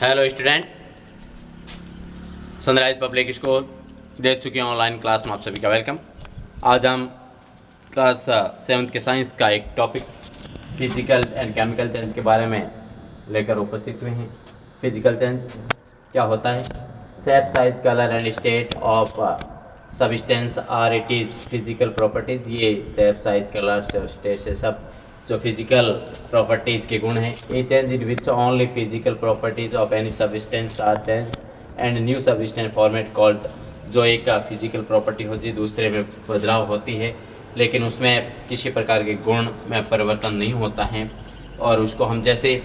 Hello student, sunrise public school देख चुके हैं ऑनलाइन क्लास में आप सभी का वेलकम। आज हम क्लास 7th के साइंस का एक topic physical and chemical change के बारे में लेकर उपस्थित हुए हैं। फिजिकल चेंज क्या होता है? Shape, size, colour and state of substance are it is physical properties. ये शेप, साइज, कलर और स्टेट से सब जो फिजिकल प्रॉपर्टीज के गुण हैं। A change in which only physical properties of any substance are change and new substance format called. जो एक फिजिकल प्रॉपर्टी होती है दूसरे में बदलाव होती है, लेकिन उसमें किसी प्रकार के गुण में परिवर्तन नहीं होता है और उसको हम जैसे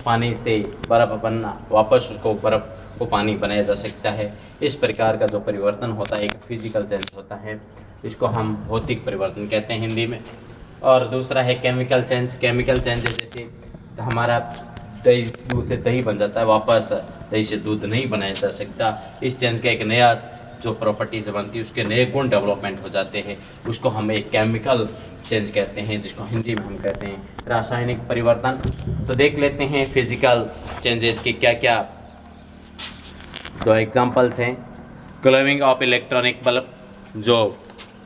पानी से बर्फ़ बनना वापस उसको बर्फ़ को पानी बनाया जा सकता है। इस प्रकार का जो परिवर्तन होता है एक फिजिकल चेंज होता है, इसको हम भौतिक परिवर्तन कहते हैं हिंदी में। और दूसरा है केमिकल चेंज। केमिकल चेंज जैसे हमारा दही, दूध से दही बन जाता है, वापस दही से दूध नहीं बनाया जा सकता। इस चेंज का एक नया जो प्रॉपर्टीज बनती है उसके नए गुण डेवलपमेंट हो जाते हैं, उसको हम एक केमिकल चेंज कहते हैं, जिसको हिंदी में हम कहते हैं रासायनिक परिवर्तन। तो देख लेते हैं फिजिकल चेंजेस के क्या क्या दो एग्जांपल्स हैं। ग्लोइंग ऑफ इलेक्ट्रॉनिक बल्ब, जो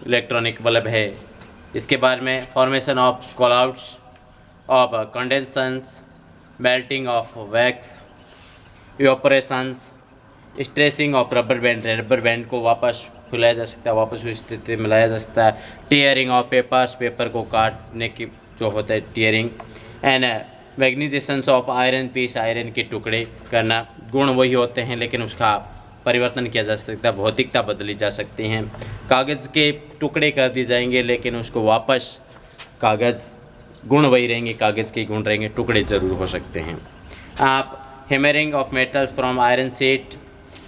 इलेक्ट्रॉनिक बल्ब है इसके बारे में। Formation of clouds of condensations, melting of wax, evaporations, stretching of rubber band. Rubber band को वापस फुलाया जा सकता है, वापस उस स्थिति में लाया जा सकता है। टीयरिंग ऑफ पेपर्स, पेपर को काटने की जो होता है tearing. And magnetisations of iron piece, iron के टुकड़े करना। गुण वही होते हैं लेकिन उसका परिवर्तन किया जा सकता है, भौतिकता बदली जा सकती हैं। कागज़ के टुकड़े कर दिए जाएंगे लेकिन उसको वापस कागज़, गुण वही रहेंगे, कागज़ के गुण रहेंगे, टुकड़े ज़रूर हो सकते हैं। आप hammering of metals from iron sheet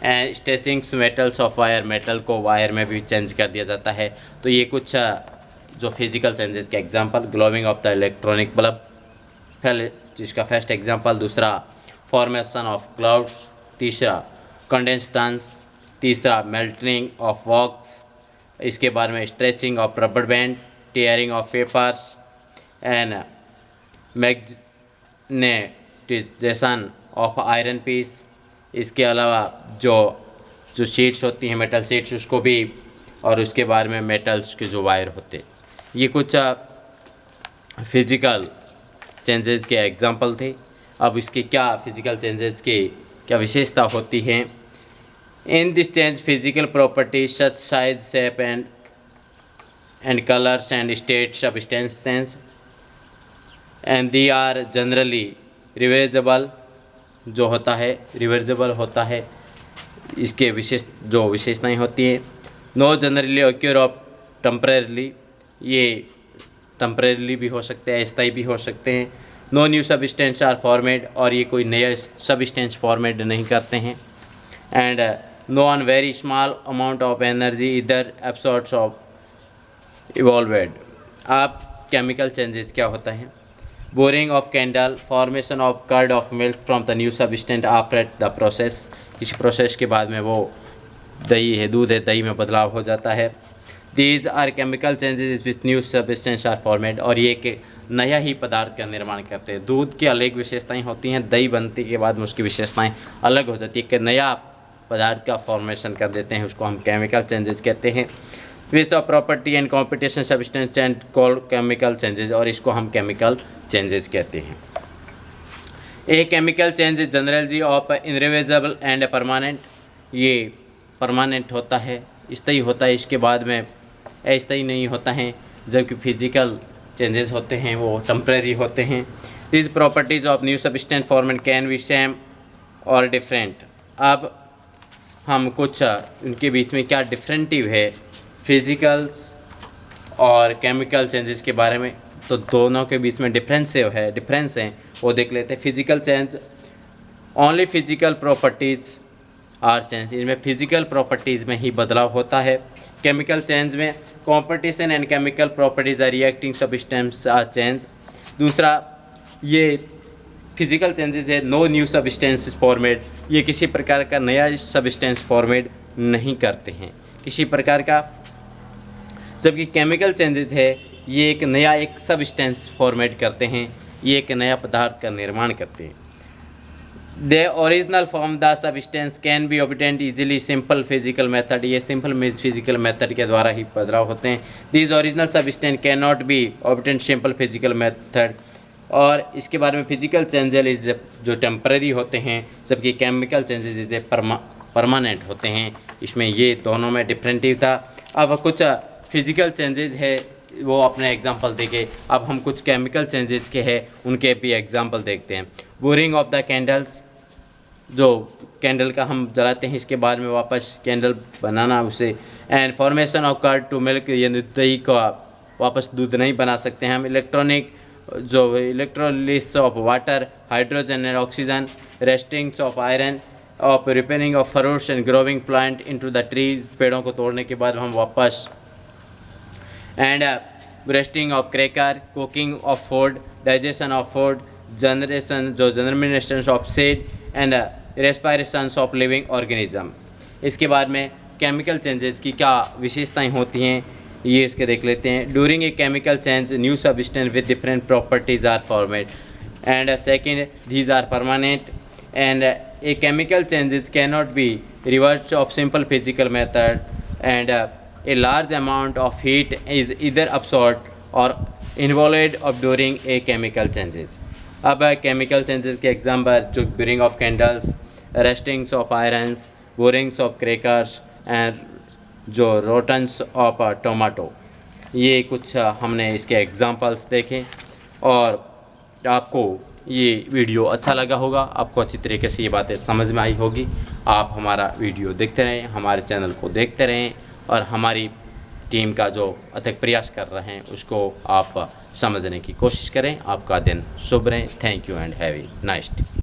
and stretching metals of wire, metal को वायर में भी चेंज कर दिया जाता है। तो ये कुछ जो फिजिकल चेंजेस के example. Glowing of the electronic bulb पहले जिसका फर्स्ट एग्जांपल। दूसरा फॉर्मेशन ऑफ क्लाउड्स, तीसरा कंडेंसन्स, तीसरा मेल्टिंग ऑफ वॉक्स, इसके बारे में stretching of rubber band, tearing of papers and magnetization of iron piece. इसके अलावा जो जो शीट्स होती हैं मेटल शीट्स उसको भी, और उसके बारे में मेटल्स के जो वायर होते। ये कुछ फिजिकल चेंजेस के एग्जांपल थे। अब इसके क्या फिजिकल चेंजेस के क्या विशेषता होती हैं? In this change physical properties such size, shape and colours and state substances and they are generally reversible, जो होता है रिवर्सिबल होता है। इसके विशेषताएं होती हैं। No generally occur of temporarily, ये टेम्परेरली भी हो सकते हैं, अस्थायी भी हो सकते हैं। No new substance are formed, और ये कोई नया सब्सटेंस फॉर्मेड नहीं करते हैं। And no on very small amount of energy इधर एब्सॉर्ब्स ऑफ इवॉल्वेड। आप केमिकल चेंजेस क्या होता है? Burning of candle, formation of curd of milk from the new substance after the process, किसी प्रोसेस के बाद में वो दही है, दूध है, दही में बदलाव हो जाता है। These are chemical changes with new substance are formed, और ये कि नया ही पदार्थ का निर्माण करते हैं। दूध की अलग विशेषताएं होती हैं, दही बनने के बाद में उसकी विशेषताएं अलग हो जाती है, कि नया पदार्थ का फॉर्मेशन कर देते हैं, उसको हम केमिकल चेंजेस कहते हैं। Which of property and composition substance and called chemical changes, और इसको हम केमिकल चेंजेस कहते हैं। A chemical change generally of irreversible and permanent, ये परमानेंट होता है, स्थायी होता है, इसके बाद में अस्थायी नहीं होता है। जबकि फिजिकल चेंजेस होते हैं वो टेम्परेरी होते हैं। This properties of new substance format can be same और डिफरेंट। अब हम कुछ उनके बीच में क्या डिफरेंटिव है फिजिकल्स और केमिकल चेंजेस के बारे में, तो दोनों के बीच में डिफरेंस है वो देख लेते हैं। Physical change only physical properties are change, इनमें फिजिकल प्रॉपर्टीज़ में ही बदलाव होता है। केमिकल चेंज में competition and chemical properties are reacting substance are change. दूसरा ये फिजिकल चेंजेस है, नो न्यू सब्सटेंस फॉर्मेड, ये किसी प्रकार का नया सब्सटेंस फॉर्मेड नहीं करते हैं किसी प्रकार का। जबकि केमिकल चेंजेस है ये एक सब्सटेंस फॉर्मेट करते हैं, ये एक नया पदार्थ का निर्माण करते हैं। The original from the substance can be obtained easily simple physical method, ये simple physical method के द्वारा ही बदलाव होते हैं. These original substance cannot be obtained simple physical method. और इसके बारे में फिजिकल चेंजेस जो टेम्पररी होते हैं, जबकि केमिकल चेंजेस परमानेंट होते हैं. इसमें ये दोनों में डिफरेंटिव था. अब कुछ फिजिकल चेंजेस है वो अपने एग्जांपल देंगे. अब हम कुछ केमिकल चेंजेस के हैं उनके भी एग्जांपल देखते हैं. बोरिंग ऑफ द कैंडल्स, जो कैंडल का हम जलाते हैं इसके बाद में वापस कैंडल बनाना उसे. And formation of curd to milk, ये दही का वापस दूध नहीं बना सकते हैं हम. इलेक्ट्रॉनिक जो electrolysis of water, hydrogen and oxygen, rustings of iron, of ripening of fruits and growing plant into the tree, पेड़ों को तोड़ने के बाद हम वापस. And rusting of cracker, cooking of food, digestion of food, generation जो generation of seed and respiration of living organism. इसके बाद में केमिकल चेंजेस की क्या विशेषताएं होती हैं ये इसके देख लेते हैं. During a chemical change new substance with different properties are formed. And second, these are permanent. And a chemical changes cannot be reversed of simple physical method. And a large amount of heat is either absorbed or involved of during a chemical changes. अब chemical changes के example जो burning of candles, rustings of irons, burnings of crackers and जो rotting of tomato, ये कुछ हमने इसके examples देखे. और आपको ये वीडियो अच्छा लगा होगा, आपको अच्छी तरीके से ये बातें समझ में आई होगी. आप हमारा वीडियो देखते रहें, हमारे चैनल को देखते रहें और हमारी टीम का जो अथक प्रयास कर रहे हैं उसको आप समझने की कोशिश करें. आपका दिन शुभ रहे. Thank you and have a nice day.